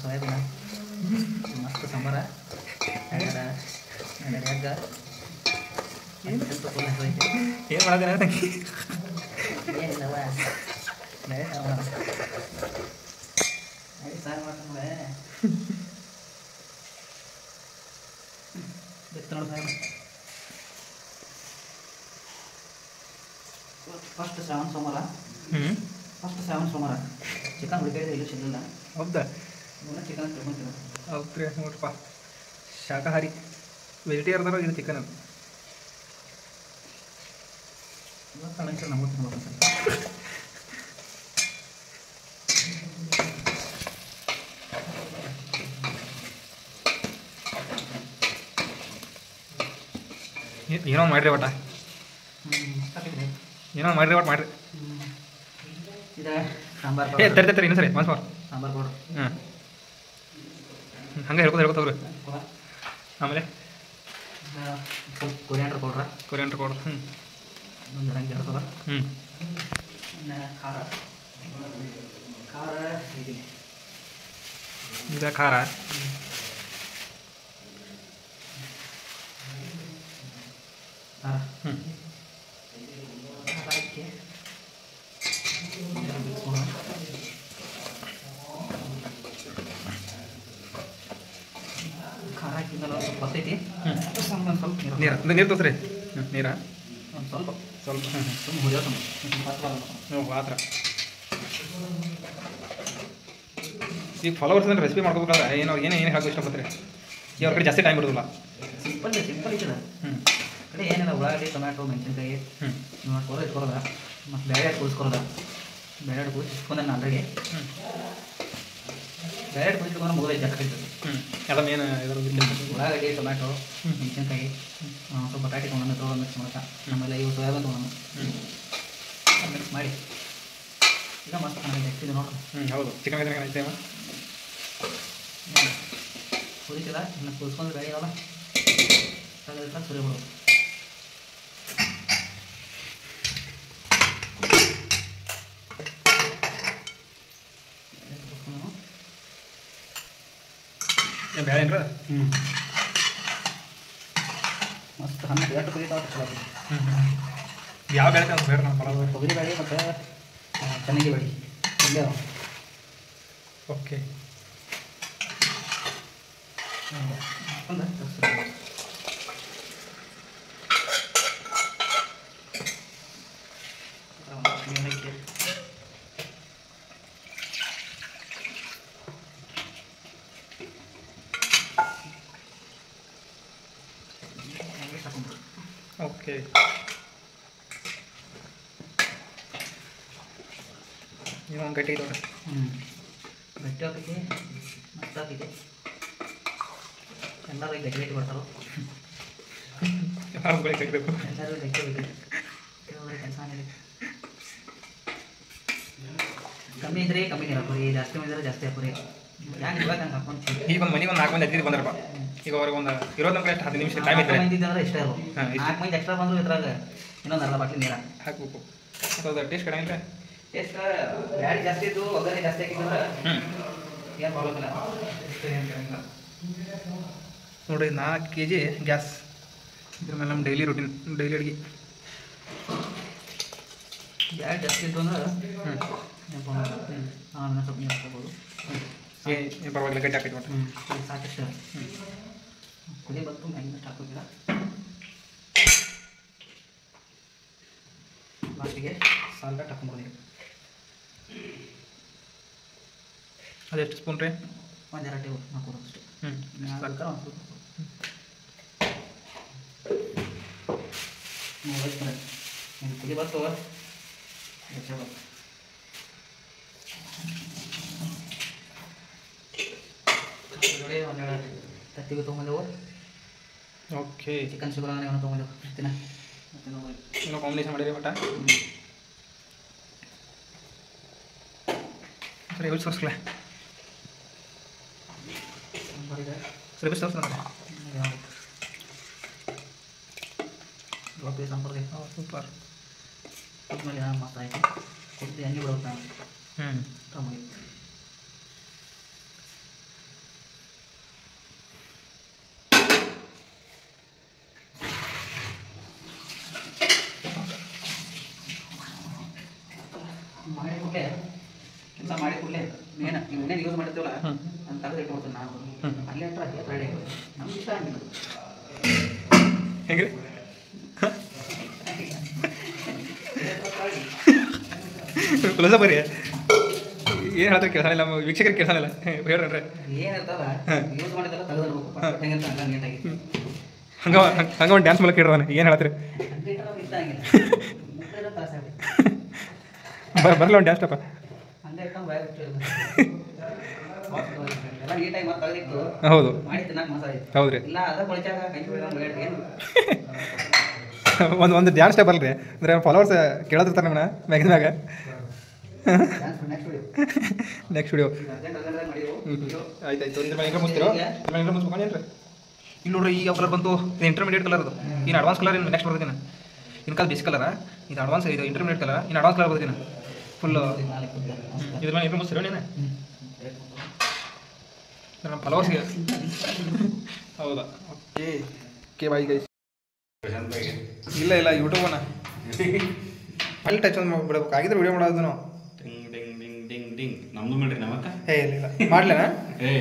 soybean ಮಸ್ತ್ ಸಾಂಬಾರ egg ಏನು ಏನು ಮಾಡೋದೇನ ತಂಗಿ ಏನಿಲ್ಲವ ಸಾರು ಮಾಡ್ಕೊಂಡೆ ಬಿತ್ತು ನೋಡು ಸಾಹೇಬ್ ಫಸ್ಟ್ ಶ್ರಾವಣ ಸೋಮವಾರ ಚಿಕನ್ ಹುಡುಕಿದ್ರೆ ಇಲ್ಲೂ ಸಿಗಲಿಲ್ಲ ಹೌದಾ ಚಿಕನ್ ತಿಳ್ಕೊಂತೀರ ಹೌದ್ರಿ ನೋಡ್ರಪ್ಪ ಶಾಕಾಹಾರಿ ವೆಜಿಟೇರಿಯನ್ ಇದು ಚಿಕನ್ ಇವತ್ತು ನಮಗೂ ತಿನ್ಬೇಕು ಏನೋ ಮಾಡಿರಿ ಒಟ್ಟ ಏನೋ ಮಾಡಿರಿ ಒಟ್ಟು ಮಾಡಿರಿ ಇದು ಸಾಂಬಾರು ತರ್ತಾರೆ ಇನ್ನೂ ಸರಿ ಮನ್ಸು ಸಾಂಬಾರು ಪೌಡ್ರ್ ಹಾಂ ಹಂಗೆ ಹೇಳ್ಕೊತವ್ರಿ ಆಮೇಲೆ ಸ್ವಲ್ಪ ಕೊರಿಯಾಂಡರ್ ಪೌಡ್ರ ಹ್ಞೂ ಒಂದು ಹಂಗೆ ಇರ್ತದ ಹ್ಞೂ ಖಾರ ಈಗ ಖಾರ ಹ್ಞೂ ಹಾಕಿ ಖಾರ ಹಾಕಿದ್ಮೇಲೆ ಒಂದು ಸ್ವಲ್ಪ ಬರ್ತೈತಿ ಒಂದು ಸ್ವಲ್ಪ ನೀರು ತೋರಿಸ್ರಿ ನೀರಾ ಒಂದು ಸ್ವಲ್ಪ ಸ್ವಲ್ಪ ಹುರಿಯೋದು ಆ ಥರ ಈಗ ಫಾಲೋವರ್ಸ್ ಅಂದ್ರೆ ರೆಸಿಪಿ ಮಾಡ್ಕೋಬೇಕಾದ್ರೆ ಏನು ಹೇಳೋಕೆ ಇಷ್ಟಪಡ್ತೀರಿ ಈ ಅವ್ರ ಕಡೆ ಜಾಸ್ತಿ ಟೈಮ್ ಇರೋದಿಲ್ಲ ಸಿಂಪಲ್ ಐತದ ಹ್ಞೂ ಕಡೆ ಏನಿಲ್ಲ ಉಳ್ಳಾಗಡ್ಡಿ ಟೊಮ್ಯಾಟೊ ಮೆಣಸಿನ್ಕಾಯಿ ಹ್ಞೂ ಮಾಡ್ಕೊಳ್ಳೋದು ಇಟ್ಕೊಳ್ಳೋದ ಮತ್ತು ಬೇಳೆ ಕೂರಿಸ್ಕೊಳ್ಳೋದ ಬೇಳೆ ಕೂರಿಸ್ಕೊಂಡ ಅದ್ರಾಗೆ ಬೇಳೆ ಕೂರಿಸ್ಕೊಂಡು ಮುಗಿದೈತೆ ಜಾಸ್ತಿ ಎಲ್ಲ ಮೇನ್ ಉಳ್ಳಾಗಡ್ಡಿ ಟೊಮ್ಯಾಟೊ ಮೆಣಸಿನ್ಕಾಯಿ ಸ್ವಲ್ಪ ಬಟಾಟೆ ತೊಗೊಂಡು ತೊಗೊಂಡು ಮಿಕ್ಸ್ ಮಾಡಕ ಆಮೇಲೆ ಇವು ಸೋಯಾಬೀನ್ ತೊಗೊಂಡು ಮಿಕ್ಸ್ ಮಾಡಿ ಈಗ ಮಸ್ತ್ ಚೆನ್ನಾಗಿದೆ ಇದು ನೋಡ್ರಿ ಹೌದು ಚಿಕನ್ ಐತೆ ಕುದಿಸಿದ ಇನ್ನು ಕುದಿಸ್ಕೊಂಡು ಬೇಳೆ ಇದಾವಲ್ಲ ತಗದ ಸುರಿಬಿಡೋದು ಬೇಳೆ ಏನ್ರ ಮಸ್ತ್ ಹಣ್ಣು ಎಷ್ಟು ಕುದಿತಾವ ಚಲೋ ಯಾವ ಬೇಳೆ ಅಂತ ಬೇಡ ನಮ್ಮ ಪಲಾವ್ ತೊಗರಿ ಬೇಳೆ ಮತ್ತು ಚೆನ್ನಾಗಿ ಬೇಳೆ ಇಲ್ಲೇ ಓಕೆ ಓಕೆ ನೀವು ಒಂದು ಗಟ್ಟಿ ಇದ್ದಾವೆ ಗಟ್ಟಿ ಹಾಕೈತಿ ಮಸ್ತ್ ಹಾಕೈತಿ ಎಲ್ಲರೂ ಗಟ್ಟಿ ಗಟ್ಟಿ ಬರ್ತಾರೋ ಯಾರು ಕಟ್ಟಬೇಕು ಎಲ್ಲರೂ ಗಟ್ಟಿ ಬೇಕೈತಿ ಕೆಲಸ ಏನಿದೆ ಕಮ್ಮಿ ಇದ್ರೆ ಕಮ್ಮಿ ಹಾಕೋರಿ ಜಾಸ್ತಿ ಇದ್ರೆ ಜಾಸ್ತಿ ಹಾಕೋರಿ ಯಾಕೆ ಇವಾಗ ಹಂಗೆ ಹಾಕೊಂಡು ಈಗ ಒಂದು ಮನೆಗೆ ಒಂದು 4 ಮಂದಿ ಅತಿಥಿ ಬಂದ್ರಪ್ಪ ಈಗ ಅವ್ರಿಗೆ ಒಂದು ಇರೋದು ನಮ್ಮ ಎಷ್ಟು 10 ನಿಮಿಷ ಟೈಮ್ ಇದ್ರೆ ಮಂದಿ ಅಂದ್ರೆ ಇಷ್ಟ ಇರೋ 4 ಮಂದಿ ಎಕ್ಸ್ಟ್ರಾ ಬಂದ್ರು ಇದ್ರಾಗ ಇನ್ನೊಂದು ಅರ್ಧ ಬಾಟ್ಲಿ ನೀರು ಹಾಕ್ಬೇಕು ಅದು ಟೇಸ್ಟ್ ಕಡಿಮೆ ಇಲ್ಲ ಟೇಸ್ಟ್ ಬ್ಯಾಡಿ ಜಾಸ್ತಿ ಇದ್ದು ಒಗ್ಗರಣೆ ಜಾಸ್ತಿ ಹಾಕಿದ್ರೆ ಏನು ಪ್ರಾಬ್ಲಮ್ ಇಲ್ಲ ನೋಡಿ 4 kg ಗ್ಯಾಸ್ ಇದ್ರ ಮೇಲೆ ನಮ್ಮ ಡೈಲಿ ಅಡುಗೆ ಬ್ಯಾಡಿ ಜಾಸ್ತಿ ಇದ್ದು ಅಂದ್ರೆ ನಾನು ಸ್ವಲ್ಪ ನೀರು ಹಾಕೋಬೋದು ಏನು ಪರವಾಗಿಲ್ಲ ಗಟ್ಟಿ ಹಾಕೈತಿ ಒಟ್ಟು ಸಾಕಷ್ಟು ಕುದಿ ಬಂತು ಮ್ಯಾಗಿನಷ್ಟು ಹಾಕೋದಿಲ್ಲ ಲಾಸ್ಟಿಗೆ ಸಾಲ್ಟ್ ಹಾಕೊಂಡ್ಬೋದು ಅದೆಷ್ಟು ಸ್ಪೂನ್ ರೀ ಒಂದು 2 ಟೇಬಲ್ ಹಾಕೋದು ಅಷ್ಟು ಒಂದು ಸ್ವಲ್ಪ ಕುದಿ ಬಂತು ಒಂದೆರಡು ತತ್ತಿಗೆ ತೊಗೊಂಡೆವು ಓಕೆ ಚಿಕನ್ ಶುಗರ್ ಏನೋ ತೊಗೊಂಡೆವು ಇನ್ನೂ ಕಾಂಬಿನೇಷನ್ ಮಾಡಿರಿ ಬಟ ಸರಿ ಎಲ್ಲಿ ತೋರಿಸ್ಲೇ ಸರಿ ಬಿಸಿ ತೋರಿಸ್ತಾರೆ ಗೋಪಿ ಸಂಪರ್ಕ ಸೂಪರ್ ಆದ್ಮೇಲೆ ಮಸ್ತ್ ಆಯಿತು ಕುದ್ದು ಎಣ್ಣೆ ಬಿಡೋದು ನಾನು ಮುಗಿತು ಅಲ್ಲಿ ಹತ್ರ ರೆಡಿ ನಮ್ಗೆ ಇಷ್ಟ ಆಗಿಲ್ಲ ಹೆಂಗ್ರಿ ಕುಲಸ ಬರ್ರಿ ಏನು ಹೇಳ್ತಾರೆ ಕೆಲಸ ಇಲ್ಲ ವೀಕ್ಷಕರಿಗೆ ಕೆಲಸ ಇಲ್ಲ ಹೇಳ್ರಿ ಏನಿರ್ತದ ಯೂಸ್ ಮಾಡಿದೆಲ್ಲ ತೆಗೆದಿರ್ಬೇಕು ಹೆಂಗಿರ್ತ ಹಂಗೆ ನೀಟಾಗಿ ಹಂಗೆ ಒಂದು ಡ್ಯಾನ್ಸ್ ಮೂಲಕ ಕೇಳ್ರವನ ಏನು ಹೇಳ್ತೀರಿ ಇಷ್ಟ ಆಗಿಲ್ಲ ತ್ರಾಸ ಆಗಿ ಬರಲ್ಲ ಒಂದು ಡ್ಯಾನ್ಸ್ ಟಪ್ಪ ಹಂಗೆ ಇಟ್ಕೊಂಡು ಬಾಯ್ ಎಲ್ಲ ನೀಟಾಗಿ ಮತ್ತೆ ತೆಗೆದಿಟ್ಟು ಹೌದು ಮಾಡಿ ತಿನ್ನಕ್ಕೆ ಮಸಾಲೆ ಹೌದ್ರಿ ಇಲ್ಲ ಅದ ಕೊಳಿಚಾಗ ಕೈ ಬಿಡೋದು ಏನು ಒಂದು ಡ್ಯಾನ್ಸ್ ಸ್ಟೆಪ್ ಅಲ್ರಿ ಅಂದ್ರೆ ಫಾಲೋವರ್ಸ್ ಕೇಳತಿರ್ತಾರೆ ನಮ್ಮನ್ನ ಮ್ಯಾಗಿನ್ಯಾಗ ನೆಕ್ಸ್ಟ್ ವಿಡಿಯೋ ಆಯ್ತಾಯ್ತು ಇದ್ರ ಮುಚ್ತೀರೋ ಮುಚ್ಬೇಕೇನ್ರಿ ಇಲ್ಲಿ ನೋಡ್ರಿ ಈಗ ಕಲರ್ ಬಂತು ಇದು ಇಂಟರ್ಮೀಡಿಯೇಟ್ ಕಲರ್ ಅದು ಇನ್ನು ಅಡ್ವಾನ್ಸ್ ಕಲರ್ ಇನ್ನು ನೆಕ್ಸ್ಟ್ ಬರ್ತೀನಿ ಇನ್ನು ಕಾಲ ಬೇಸಿಕ್ ಕಲರ ಇದು ಅಡ್ವಾನ್ಸ್ ಇದು ಇಂಟರ್ಮೀಡಿಯೇಟ್ ಕಲರ್ ಇನ್ನು ಅಡ್ವಾನ್ಸ್ ಕಲರ್ ಬರ್ತೀನಿ ಫುಲ್ಲು ಇದ್ರ ಮೇಲೆ ಇಂಟ್ರ ಮುಚ್ತೀರೋ ನೀನು ನಮ್ಮ ಫಾಲೋವರ್ಸ್ಗೆ ಹೌದಾ ಓಕೆ ಓಕೆ ಬಾಯ್ ಗೈಸ್ ಇಲ್ಲ ಇಲ್ಲ ಯೂಟ್ಯೂಬನ ಅಲ್ಲಿ ಟಚ್ ಒಂದು ಬಿಡ್ಬೇಕು ಆಗಿದ್ರೆ ವಿಡಿಯೋ ಮಾಡೋದು ನಾವು ding ding ding ding ding ನಮ್ದು ಮಾಡ್ರಿ ನಮ್ಮಕ್ಕ ಏ ಇಲ್ಲ ಇಲ್ಲ ಮಾಡ್ಲೇನಾ ಏ